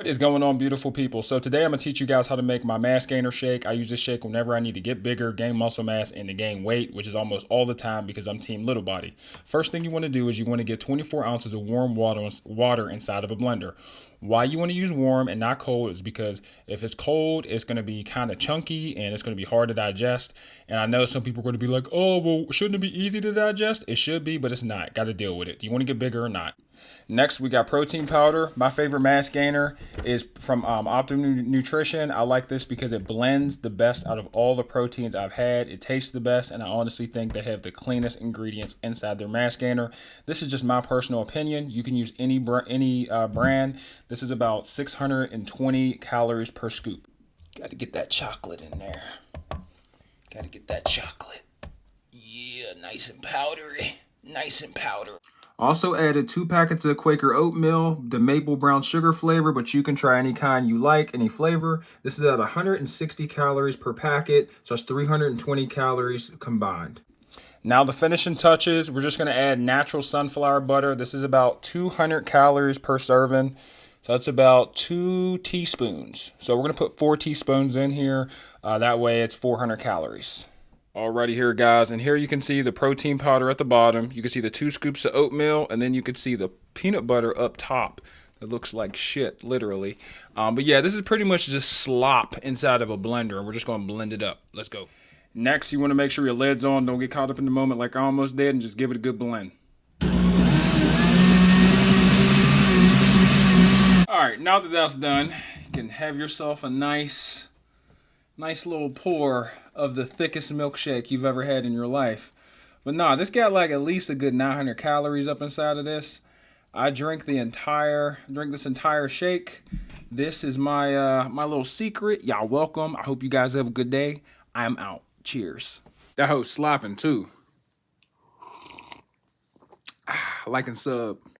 What is going on, beautiful people? So today I'm gonna teach you guys how to make my mass gainer shake. I use this shake whenever I need to get bigger, gain muscle mass, and to gain weight, which is almost all the time because I'm team little body. First thing you want to do is you want to get 24 ounces of warm water inside of a blender. Why you want to use warm and not cold is because if it's cold, it's going to be kind of chunky and it's going to be hard to digest. And I know some people are going to be like, oh, well, shouldn't it be easy to digest? It should be, but it's not. Got to deal with it. Do you want to get bigger or not? Next, we got protein powder. My favorite mass gainer is from Optimum Nutrition. I like this because it blends the best out of all the proteins I've had. It tastes the best, and I honestly think they have the cleanest ingredients inside their mass gainer. This is just my personal opinion. You can use any brand. This is about 620 calories per scoop. Got to get that chocolate in there. Got to get that chocolate. Yeah, nice and powdery. Nice and powdery. Also added 2 packets of Quaker oatmeal, the maple brown sugar flavor, but you can try any kind you like, any flavor. This is at 160 calories per packet, so that's 320 calories combined. Now the finishing touches, we're just going to add natural sunflower butter. This is about 200 calories per serving. So that's about 2 teaspoons. So we're going to put 4 teaspoons in here. That way it's 400 calories. Alrighty here, guys, and here you can see the protein powder at the bottom. You can see the 2 scoops of oatmeal, and then you can see the peanut butter up top. It looks like shit, literally. But yeah, this is pretty much just slop inside of a blender, and we're just going to blend it up. Let's go. Next, you want to make sure your lid's on. Don't get caught up in the moment like I almost did, and just give it a good blend. Alright, now that that's done, you can have yourself a nice little pour of the thickest milkshake you've ever had in your life. But nah, this got like at least a good 900 calories up inside of this. I drink this entire shake. This is my my little secret. Y'all welcome. I hope you guys have a good day. I am out. Cheers. That hoe's slapping too. Like and sub.